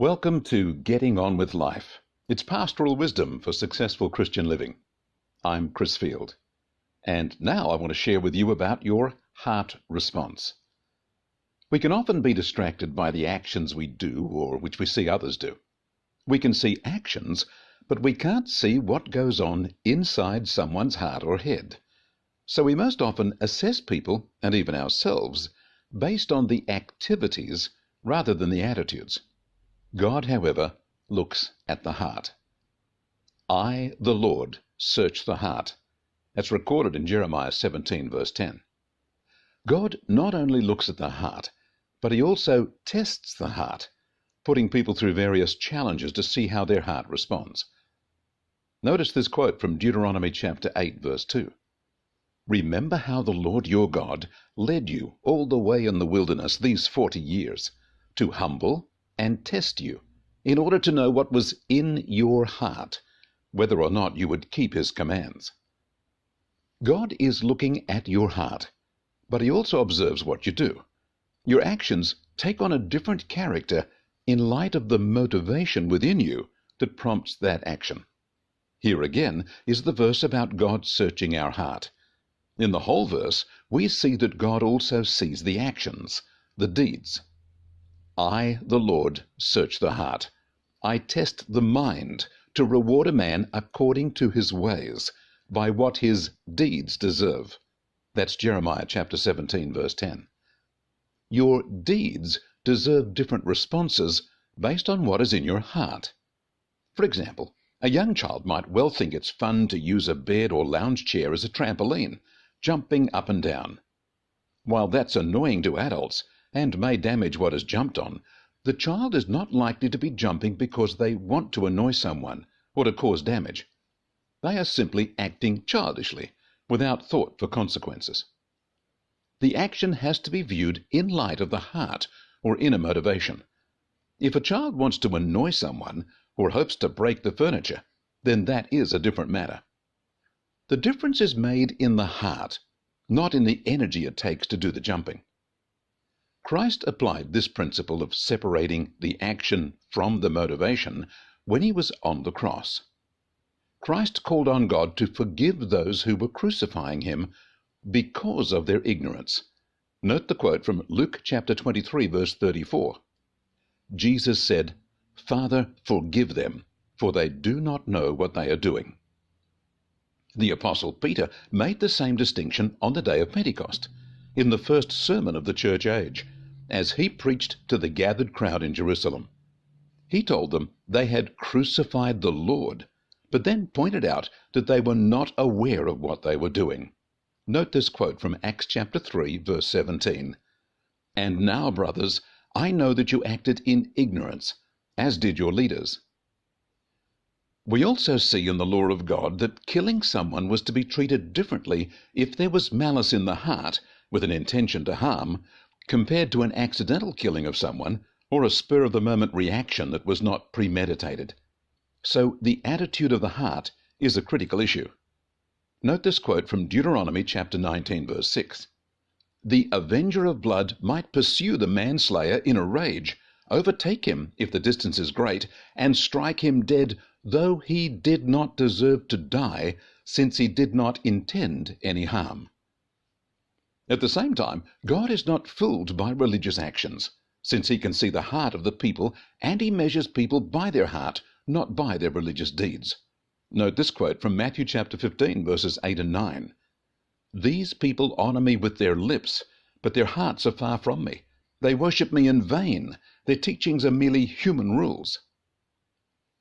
Welcome to Getting On with Life. It's pastoral wisdom for successful Christian living. I'm Chris Field, and now I want to share with you about your heart response. We can often be distracted by the actions we do or which we see others do. We can see actions, but we can't see what goes on inside someone's heart or head. So we most often assess people, and even ourselves, based on the activities rather than the attitudes. God, however, looks at the heart. I, the Lord, search the heart. That's recorded in Jeremiah 17, verse 10. God not only looks at the heart, but he also tests the heart, putting people through various challenges to see how their heart responds. Notice this quote from Deuteronomy chapter 8, verse 2. Remember how the Lord your God led you all the way in the wilderness these 40 years, to humble and test you, in order to know what was in your heart, whether or not you would keep his commands. God is looking at your heart, but he also observes what you do. Your actions take on a different character in light of the motivation within you that prompts that action. Here again is the verse about God searching our heart. In the whole verse, we see that God also sees the actions, the deeds. I, the Lord, search the heart. I test the mind to reward a man according to his ways, by what his deeds deserve. That's Jeremiah chapter 17, verse 10. Your deeds deserve different responses based on what is in your heart. For example, a young child might well think it's fun to use a bed or lounge chair as a trampoline, jumping up and down. While that's annoying to adults and may damage what is jumped on, the child is not likely to be jumping because they want to annoy someone or to cause damage. They are simply acting childishly, without thought for consequences. The action has to be viewed in light of the heart or inner motivation. If a child wants to annoy someone or hopes to break the furniture, then that is a different matter. The difference is made in the heart, not in the energy it takes to do the jumping. Christ applied this principle of separating the action from the motivation when he was on the cross. Christ called on God to forgive those who were crucifying him because of their ignorance. Note the quote from Luke chapter 23, verse 34. Jesus said, Father, forgive them, for they do not know what they are doing. The Apostle Peter made the same distinction on the day of Pentecost, in the first sermon of the church age, as he preached to the gathered crowd in Jerusalem. He told them they had crucified the Lord, but then pointed out that they were not aware of what they were doing. Note this quote from Acts chapter 3, verse 17. And now, brothers, I know that you acted in ignorance, as did your leaders. We also see in the law of God that killing someone was to be treated differently if there was malice in the heart, with an intention to harm, compared to an accidental killing of someone or a spur-of-the-moment reaction that was not premeditated. So the attitude of the heart is a critical issue. Note this quote from Deuteronomy chapter 19, verse 6. The avenger of blood might pursue the manslayer in a rage, overtake him if the distance is great, and strike him dead, though he did not deserve to die, since he did not intend any harm. At the same time, God is not fooled by religious actions, since he can see the heart of the people, and he measures people by their heart, not by their religious deeds. Note this quote from Matthew chapter 15, verses 8 and 9. These people honor me with their lips, but their hearts are far from me. They worship me in vain. Their teachings are merely human rules.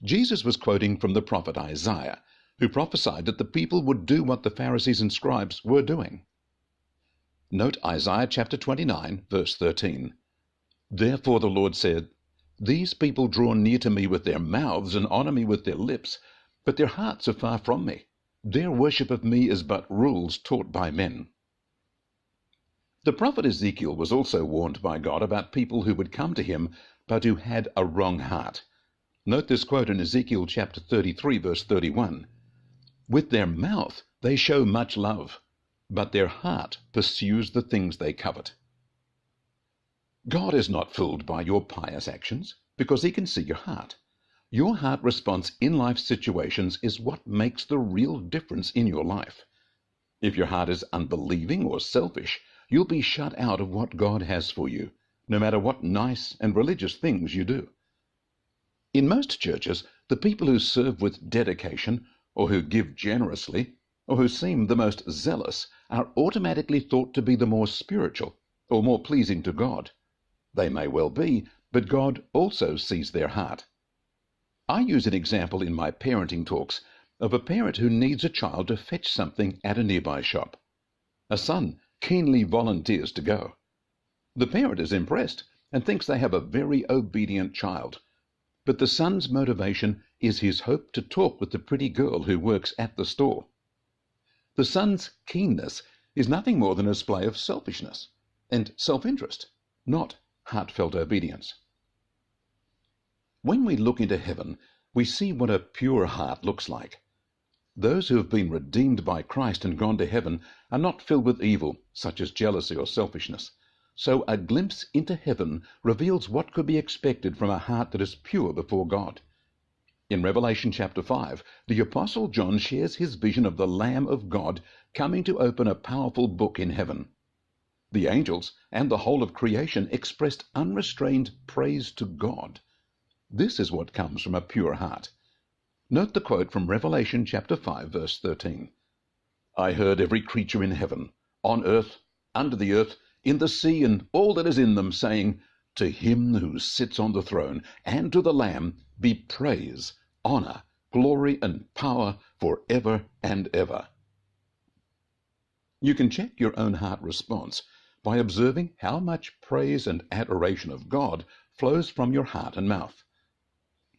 Jesus was quoting from the prophet Isaiah, who prophesied that the people would do what the Pharisees and scribes were doing. Note Isaiah chapter 29, verse 13. Therefore the Lord said, These people draw near to me with their mouths and honor me with their lips, but their hearts are far from me. Their worship of me is but rules taught by men. The prophet Ezekiel was also warned by God about people who would come to him, but who had a wrong heart. Note this quote in Ezekiel chapter 33, verse 31. With their mouth they show much love, but their heart pursues the things they covet. God is not fooled by your pious actions. because he can see your heart. Your heart response in life situations is what makes the real difference in your life. If your heart is unbelieving or selfish, you'll be shut out of what God has for you, no matter what nice and religious things you do. In most churches, the people who serve with dedication, or who give generously, or who seem the most zealous, are automatically thought to be the more spiritual, or more pleasing to God. They may well be, but God also sees their heart. I use an example in my parenting talks of a parent who needs a child to fetch something at a nearby shop. A son keenly volunteers to go. The parent is impressed and thinks they have a very obedient child. But the son's motivation is his hope to talk with the pretty girl who works at the store. The son's keenness is nothing more than a display of selfishness and self-interest, not heartfelt obedience. When we look into heaven, we see what a pure heart looks like. Those who have been redeemed by Christ and gone to heaven are not filled with evil, such as jealousy or selfishness. So a glimpse into heaven reveals what could be expected from a heart that is pure before God. In Revelation chapter 5, the Apostle John shares his vision of the Lamb of God coming to open a powerful book in heaven. The angels and the whole of creation expressed unrestrained praise to God. This is what comes from a pure heart. Note the quote from Revelation chapter 5, verse 13. I heard every creature in heaven, on earth, under the earth, in the sea, and all that is in them, saying, To him who sits on the throne, and to the Lamb, be praise, honor, glory, and power for ever and ever. You can check your own heart response by observing how much praise and adoration of God flows from your heart and mouth.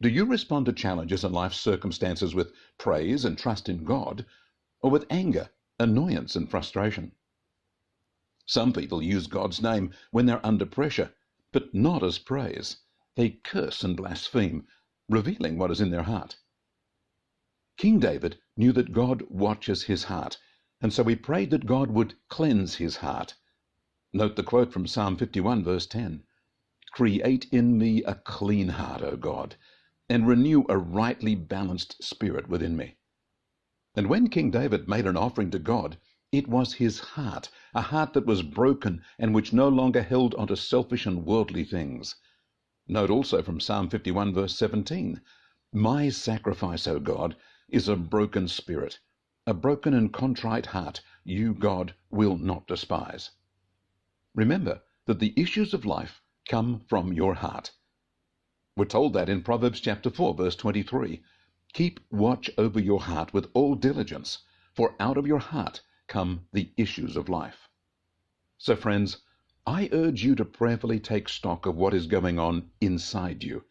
Do you respond to challenges and life circumstances with praise and trust in God, or with anger, annoyance, and frustration? Some people use God's name when they're under pressure, but not as praise. They curse and blaspheme, revealing what is in their heart. King David knew that God watches his heart, and so he prayed that God would cleanse his heart. Note the quote from Psalm 51, verse 10. Create in me a clean heart, O God, and renew a rightly balanced spirit within me. And when King David made an offering to God, it was his heart, a heart that was broken and which no longer held onto selfish and worldly things. Note also from Psalm 51, verse 17, My sacrifice, O God, is a broken spirit. A broken and contrite heart, you, God, will not despise. Remember that the issues of life come from your heart. We're told that in Proverbs chapter 4, verse 23. Keep watch over your heart with all diligence, for out of your heart come the issues of life. So friends, I urge you to prayerfully take stock of what is going on inside you,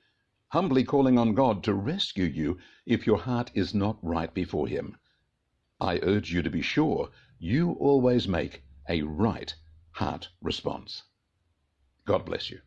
humbly calling on God to rescue you if your heart is not right before him. I urge you to be sure you always make a right heart response. God bless you.